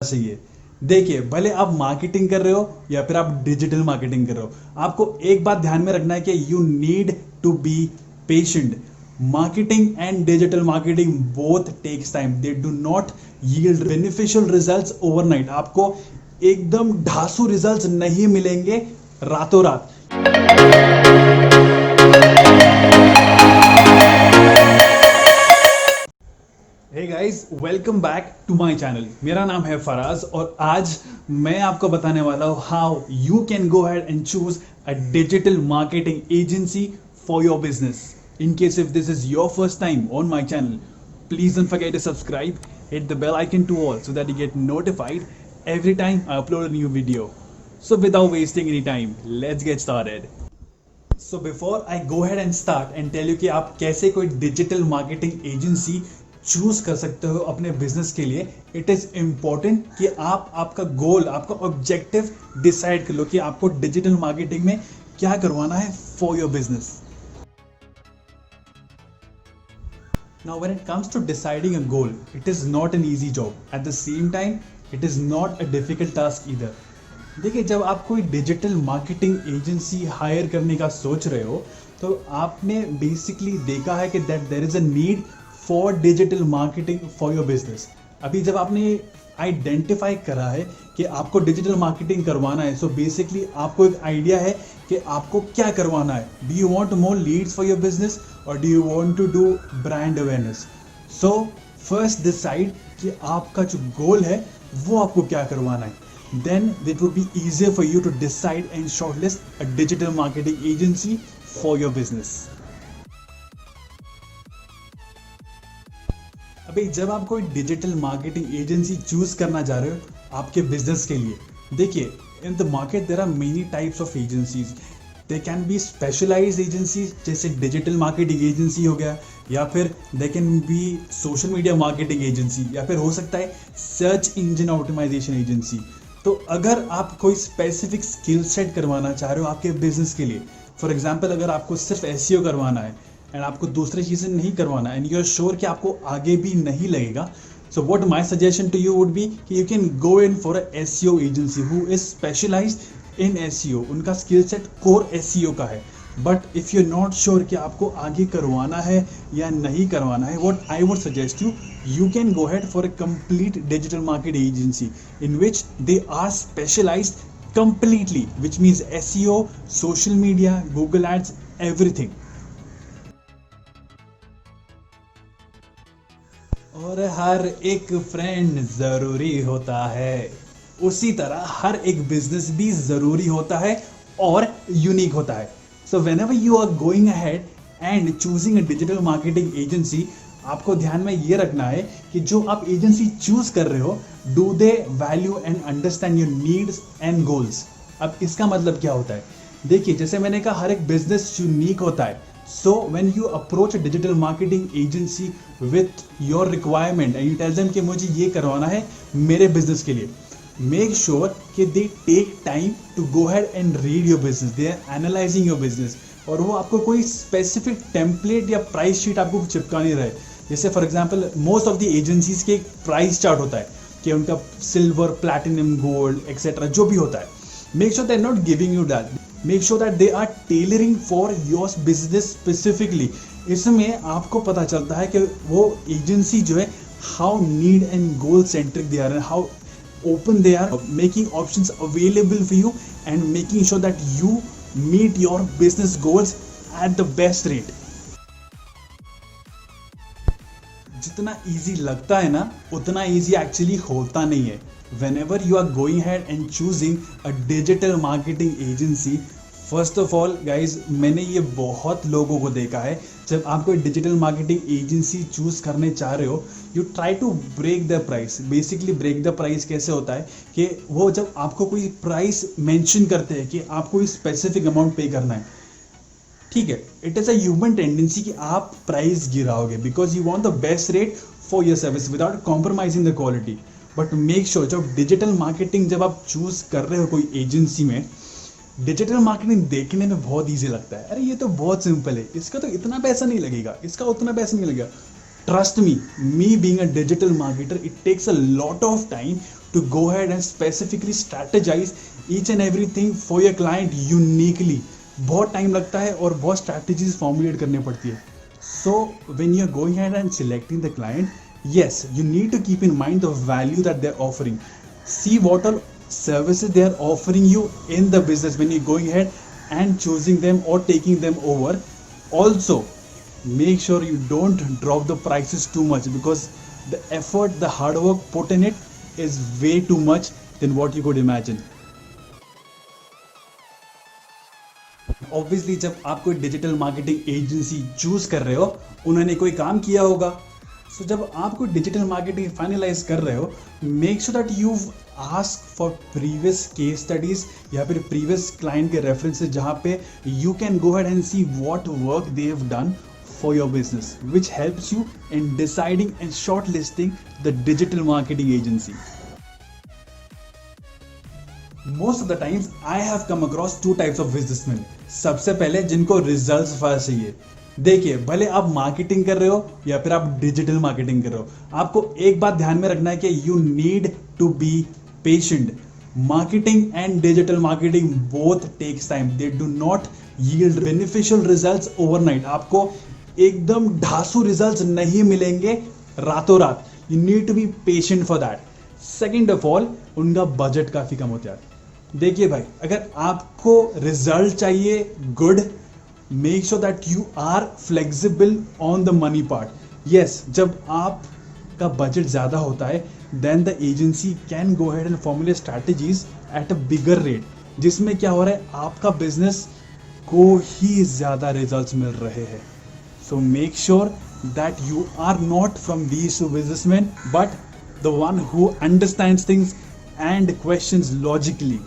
चाहिए। देखिए, भले आप मार्केटिंग कर रहे हो या फिर आप डिजिटल मार्केटिंग कर रहे हो, आपको एक बात ध्यान में रखना है कि you need to be patient. Marketing and digital marketing both takes time, they do not yield beneficial results overnight. आपको एकदम ढासू रिजल्ट्स नहीं मिलेंगे रातों रात। Hey guys, welcome back to my channel. मेरा नाम है फराज और आज मैं आपको बताने वाला हूँ how you can go ahead and choose a digital marketing agency for your business. In case if this is your first time on my channel, please don't forget to subscribe, hit the bell icon to all so that you get notified every time I upload a new video. So without wasting any time, let's get started. So before I go ahead and start and tell you कि आप कैसे कोई digital marketing agency choose कर सकते हो अपने business के लिए, इट इज इंपॉर्टेंट कि आप आपका गोल, आपका ऑब्जेक्टिव डिसाइड कर लो कि आपको डिजिटल मार्केटिंग में क्या करवाना है for your business. Now, when it comes to deciding a goal, it is not an easy job. At the same time, it is not a difficult task either. देखिए, जब आप कोई डिजिटल मार्केटिंग एजेंसी हायर करने का सोच रहे हो, तो आपने बेसिकली देखा है कि that there is a need for digital marketing for your business. अभी जब आपने आइडेंटिफाई करा है कि आपको डिजिटल मार्केटिंग करवाना है, सो बेसिकली आपको एक आइडिया है कि आपको क्या करवाना है। Do you want more leads for your business और do you want to do brand awareness? So first decide कि आपका जो गोल है वो आपको क्या करवाना है। Then it would be easier for you to decide and shortlist a digital marketing agency for your business. अभी जब आप कोई डिजिटल मार्केटिंग एजेंसी चूज करना चाह रहे हो आपके बिजनेस के लिए, देखिए, in the market there are many types of agencies. They can be specialized agencies, जैसे डिजिटल मार्केटिंग एजेंसी हो गया, या फिर they can be social media marketing agency, या फिर हो सकता है सर्च इंजन ऑप्टिमाइजेशन एजेंसी। तो अगर आप कोई स्पेसिफिक स्किल सेट करवाना चाह रहे हो आपके बिजनेस के लिए, फॉर एग्जांपल अगर आपको सिर्फ एसईओ करवाना है एंड आपको दूसरी चीज़ें नहीं करवाना एंड यू आर श्योर कि आपको आगे भी नहीं लगेगा, so what my suggestion to you would be कि you can go in for a SEO agency who is specialised in SEO. उनका स्किल सेट कोर एसईओ का है। But if you not sure कि आपको आगे करवाना है या नहीं करवाना है, what I would suggest you can go ahead for a complete digital marketing agency in which they are specialized completely, which means SEO, social media, Google ads, everything. और हर एक फ्रेंड जरूरी होता है, उसी तरह हर एक बिजनेस भी जरूरी होता है और यूनिक होता है। सो whenever you are going ahead and choosing a digital marketing agency, आपको ध्यान में ये रखना है कि जो आप एजेंसी चूज कर रहे हो, do they value and understand your needs and goals. अब इसका मतलब क्या होता है? देखिए, जैसे मैंने कहा, हर एक बिजनेस यूनिक होता है। So when you approach a digital marketing agency with your requirement and you tell them कि मुझे ये करवाना है मेरे बिजनेस के लिए, मेक श्योर कि they take time to go ahead and read your business, they are analyzing your business, और वो आपको कोई स्पेसिफिक टेम्पलेट या प्राइस शीट आपको चिपका नहीं रहे। जैसे for example most of the agencies के एक प्राइस चार्ट होता है कि उनका सिल्वर, प्लैटिनम, गोल्ड एक्सेट्रा जो भी होता है। Make sure they are not giving you that, make sure that they are tailoring for your business specifically. इसमें आपको पता चलता है कि वो एजेंसी जो है how need and goal centric they are and how open they are, making options available for you and making sure that you meet your business goals at the best rate. जितना easy लगता है ना, उतना easy actually होता नहीं है। Whenever you are going ahead and choosing a digital marketing agency, first of all guys, मैंने ये बहुत लोगों को देखा है, जब आप कोई डिजिटल मार्केटिंग एजेंसी चूज करने चाह रहे हो, you try to break the price. Basically break the price कैसे होता है कि वो जब आपको कोई प्राइस मेंशन करते हैं कि आपको इस स्पेसिफिक अमाउंट पे करना है, ठीक है, it is a human tendency कि आप प्राइस गिराओगे because you want the best rate for your service without compromising the quality. But make sure जब डिजिटल मार्केटिंग जब आप चूज कर रहे हो कोई एजेंसी में, डिजिटल मार्केटिंग देखने में बहुत इजी लगता है, अरे ये तो बहुत सिंपल है, इसका तो इतना पैसा नहीं लगेगा, इसका उतना पैसा नहीं लगेगा। Trust me, me being a digital marketer, it takes a lot of time to go ahead and specifically strategize each and everything for your client uniquely. बहुत टाइम लगता है और बहुत स्ट्रैटेजीज फॉर्मुलेट करनी पड़ती है. So when you're going ahead and selecting the client, yes, you need to keep in mind the value that they're offering. See what all services they are offering you in the business when you're going ahead and choosing them or taking them over. Also, make sure you don't drop the prices too much, because the effort, the hard work put in it is way too much than what you could imagine. Obviously, जब आप कोई digital marketing agency choose कर रहे हो, उन्होंने कोई काम किया होगा. सो जब आप कोई डिजिटल मार्केटिंग फाइनलाइज कर रहे हो, make sure that you ask for previous case studies या फिर प्रीवियस क्लाइंट के रेफरेंसेस, जहाँ पे you can go ahead and see what work they have done for your business, which helps you in deciding and shortlisting the digital marketing agency. Most of the times I have come across two types of businessmen. सबसे पहले जिनको results first चाहिए. देखिए, भले आप marketing कर रहे हो या फिर आप डिजिटल मार्केटिंग कर रहे हो, आपको एक बात ध्यान में रखना है कि you need to be patient. Marketing and digital marketing both takes time. They do not yield beneficial results overnight. आपको एकदम ढासू रिजल्ट्स नहीं मिलेंगे रातों रात. You need to be patient for that. Second of all, उनका बजट काफी कम होता है. देखिए भाई, अगर आपको रिजल्ट चाहिए good, make sure that you are flexible on the money part. Yes, जब आपका बजट ज्यादा होता है, then the agency can go ahead and formulate strategies at a bigger rate, जिसमें क्या हो रहा है, आपका बिजनेस को ही ज्यादा रिजल्ट्स मिल रहे हैं. So make sure that you are not from these two businessmen, but the one who understands things and questions logically.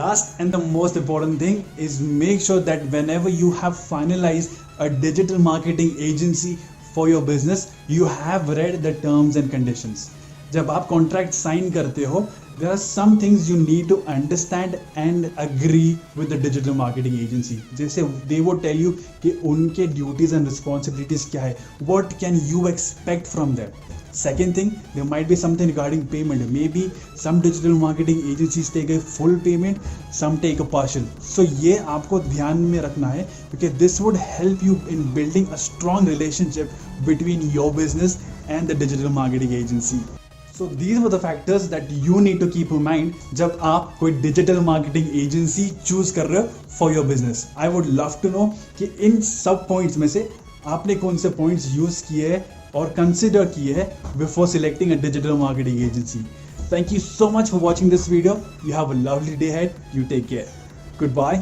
Last and the most important thing is make sure that whenever you have finalized a digital marketing agency for your business, you have read the terms and conditions. जब आप contract sign करते हो, there are some things you need to understand and agree with the digital marketing agency. जैसे they would tell you कि उनके duties and responsibilities क्या है, what can you expect from them. Second thing, there might be something regarding payment. Maybe some digital marketing agencies take a full payment, some take a partial. So ये आपको ध्यान में रखना है, because this would help you in building a strong relationship between your business and the digital marketing agency. So these were the factors that you need to keep in mind जब आप कोई digital marketing agency choose कर रहे हो for your business. I would love to know कि इन सब points में से आपने कौन से points use किए हैं और consider किए हैं before selecting a digital marketing agency. Thank you so much for watching this video. You have a lovely day ahead. You take care. Goodbye.